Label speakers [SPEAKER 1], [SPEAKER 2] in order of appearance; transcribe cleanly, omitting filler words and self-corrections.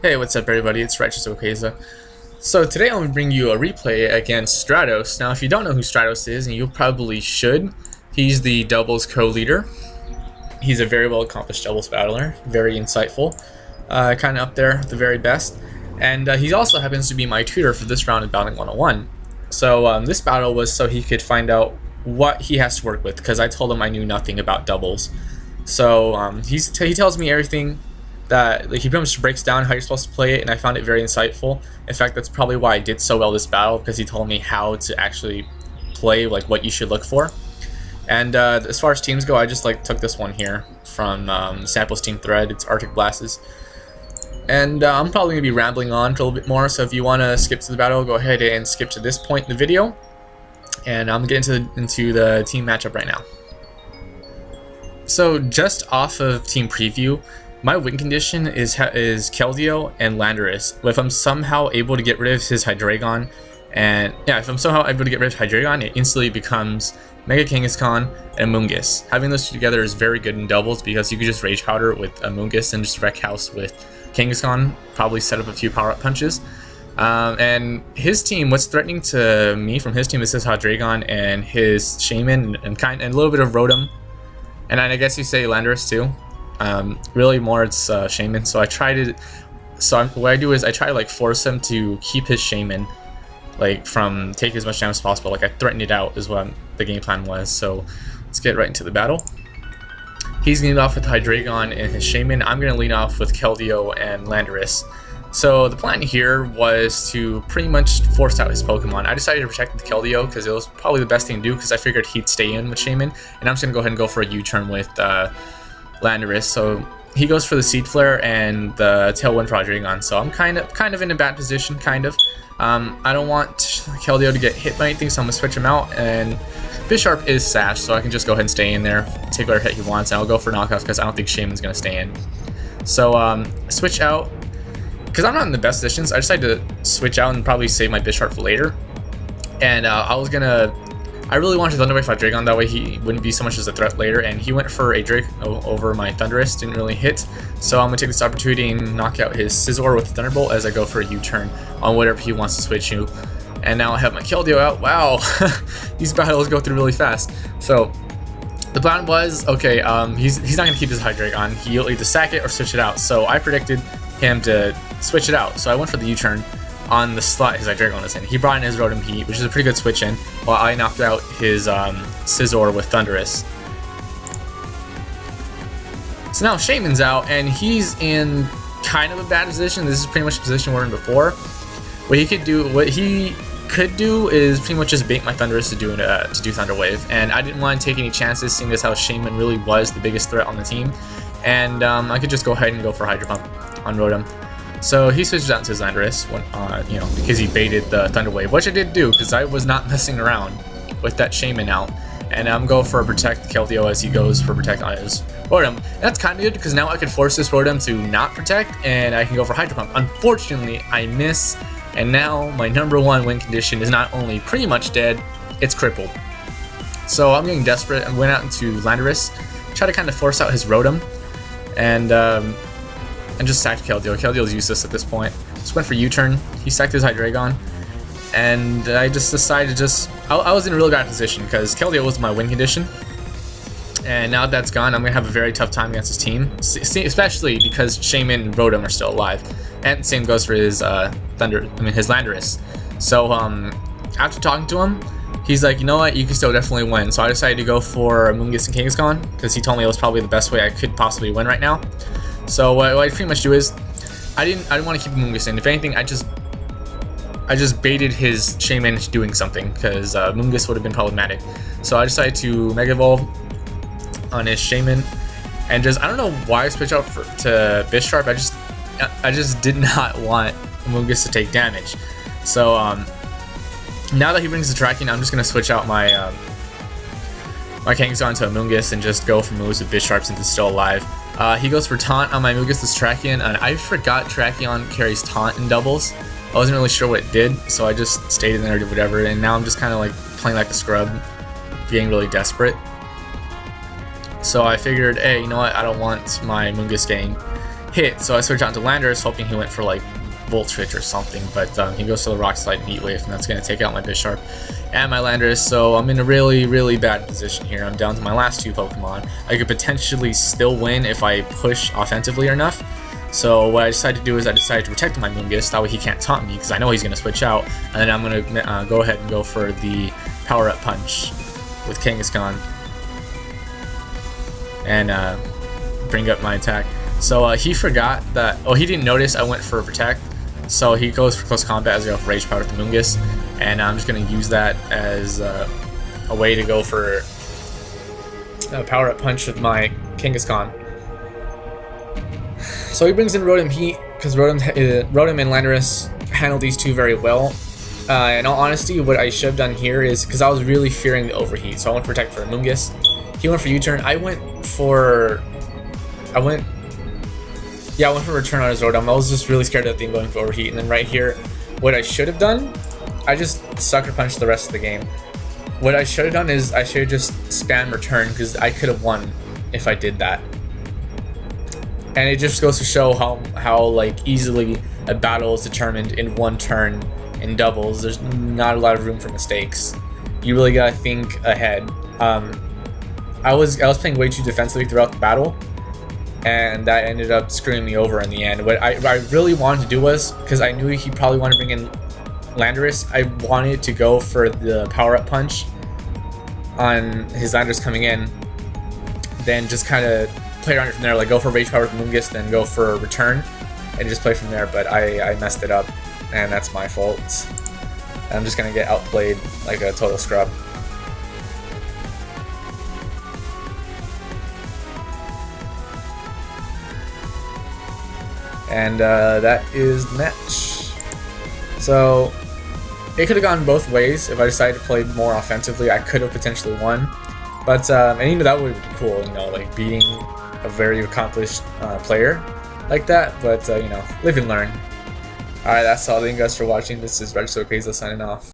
[SPEAKER 1] Hey, what's up everybody, it's Righteous Okeza. So today I'm going to bring you a replay against Stratos. Now if you don't know who Stratos is, and you probably should, he's the doubles co-leader. He's a very well accomplished doubles battler, very insightful, kind of up there at the very best. And he also happens to be my tutor for this round of Battling 101. So this battle was so he could find out what he has to work with, because I told him I knew nothing about doubles. So he tells me everything that he pretty much breaks down how you're supposed to play it, and I found it very insightful. In fact, that's probably why I did so well this battle, because he told me how to actually play, like what you should look for. And as far as teams go, I just took this one here from Sample's team thread. It's Arctic Blasts. And I'm probably going to be rambling on for a little bit more, so if you want to skip to the battle, go ahead and skip to this point in the video. And I'm going to get into the team matchup right now. So just off of team preview, my win condition is Keldeo and Landorus. If I'm somehow able to get rid of his Hydreigon, and yeah, if I'm somehow able to get rid of Hydreigon, it instantly becomes Mega Kangaskhan and Amoonguss. Having those two together is very good in doubles, because you could just Rage Powder with Amoonguss and just Wreck House with Kangaskhan, probably set up a few power-up punches. And his team, what's threatening to me from his team is his Hydreigon and his Shaman and a little bit of Rotom. And I guess you say Landorus too. Really more it's Shaman. So what I do is I try to force him to keep his Shaman from taking as much damage as possible. I threaten it out is what the game plan was. So let's get right into the battle. He's gonna lead off with Hydreigon and his Shaman. I'm gonna lead off with Keldeo and Landorus. So the plan here was to pretty much force out his Pokemon. I decided to protect the Keldeo because it was probably the best thing to do, because I figured he'd stay in with Shaman, and I'm just gonna go ahead and go for a U-turn with Landorus. So he goes for the Seed Flare and the Tailwind for Hydreigon. So I'm kind of in a bad position, I don't want Keldeo to get hit by anything, so I'm gonna switch him out. And Bisharp is Sash, so I can just go ahead and stay in there, take whatever hit he wants, and I'll go for knockoff because I don't think Shaman's gonna stay in. So switch out. Because I'm not in the best positions, I decided to switch out and probably save my Bisharp for later. And I really wanted to Thunder Wave Hydreigon, that way he wouldn't be so much as a threat later, and he went for a Drake over my Thundurus, didn't really hit. So I'm going to take this opportunity and knock out his Scizor with Thunderbolt as I go for a U-turn on whatever he wants to switch to. And now I have my Keldeo out. Wow, these battles go through really fast. So the plan was, okay, he's not going to keep his Hydreigon, he'll either sack it or switch it out. So I predicted him to switch it out, so I went for the U-turn on the slot his Hydreigon was in. He brought in his Rotom Heat, which is a pretty good switch in, while I knocked out his Scizor with Thundurus. So now Shaman's out, and he's in kind of a bad position. This is pretty much the position we're in before. What he could do is pretty much just bait my Thundurus to do Thunder Wave, and I didn't want to take any chances, seeing as how Shaman really was the biggest threat on the team. And I could just go ahead and go for Hydro Pump on Rotom. So he switches out to his Landorus, because he baited the Thunder Wave, which I did do, because I was not messing around with that Shaman out. And I'm going for a Protect Keldeo as he goes for Protect on his Rotom. And that's kind of good, because now I could force this Rotom to not Protect, and I can go for Hydro Pump. Unfortunately, I miss, and now my #1 win condition is not only pretty much dead, it's crippled. So I'm getting desperate and went out into Landorus, try to kind of force out his Rotom, and just sacked Keldeo. Keldeo's useless at this point. Just went for U-turn. He sacked his Hydreigon, and I just decided I was in a really bad position because Keldeo was my win condition, and now that's gone, I'm gonna have a very tough time against his team, especially because Shaman and Rotom are still alive, and the same goes for his his Landorus. So after talking to him, he's like, you know what, you can still definitely win. So I decided to go for Amoonguss and Kangaskhan, because he told me it was probably the best way I could possibly win right now. So what I pretty much do is, I didn't want to keep Amoonguss in. If anything, I just baited his Shaman into doing something, because Amoonguss would have been problematic. So I decided to Mega Evolve on his Shaman, and I don't know why I switched out to Bisharp. I just did not want Amoonguss to take damage. So now that he brings the tracking, I'm just gonna switch out my Kangaskhan to Amoonguss and just go for moves with Bisharp since it's still alive. He goes for Taunt on my Amoonguss' Tracheon, and I forgot Tracheon carries Taunt in doubles. I wasn't really sure what it did, so I just stayed in there or whatever, and now I'm just kind of playing like a scrub, getting really desperate. So I figured, hey, you know what, I don't want my Amoonguss getting hit, so I switched out to Landorus, hoping he went for like Volt Switch or something, but he goes to the Rock Slide Heat Wave, and that's going to take out my Bisharp and my Landorus, so I'm in a really bad position here. I'm down to my last 2 Pokemon. I could potentially still win if I push offensively enough. So what I decided to do is I decided to protect my Moongus, that way he can't taunt me, because I know he's going to switch out, and then I'm going to go ahead and go for the Power-Up Punch with Kangaskhan, and bring up my attack. So he forgot that, he didn't notice I went for Protect, so he goes for Close Combat as I go for Rage Powder with the Moongus, and I'm just going to use that as a way to go for a Power-Up Punch with my Kangaskhan. So he brings in Rotom Heat, because Rotom and Landorus handle these 2 very well. In all honesty, what I should have done here is, because I was really fearing the overheat, so I went for Protect for Moongus. He went for U-Turn. I went for Return on his Rotom. I was just really scared of that thing going for overheat. And then right here, what I should have done, I just Sucker Punched the rest of the game. What I should have done is I should have just spam Return, because I could have won if I did that. And it just goes to show how like easily a battle is determined in 1 turn in doubles. There's not a lot of room for mistakes. You really gotta think ahead. I was playing way too defensively throughout the battle, and that ended up screwing me over in the end. What I really wanted to do was, because I knew he probably wanted to bring in Landorus, I wanted to go for the Power-Up Punch on his Landorus coming in, then just kind of play around it from there, like go for Rage Power with Moongus, then go for Return, and just play from there. But I messed it up, and that's my fault. I'm just gonna get outplayed like a total scrub. And that is the match. So it could have gone both ways. If I decided to play more offensively, I could have potentially won. But and you know, that would be cool, you know, like beating a very accomplished player like that. But you know, live and learn. Alright, that's all. Thank you guys for watching. This is Register Crazy signing off.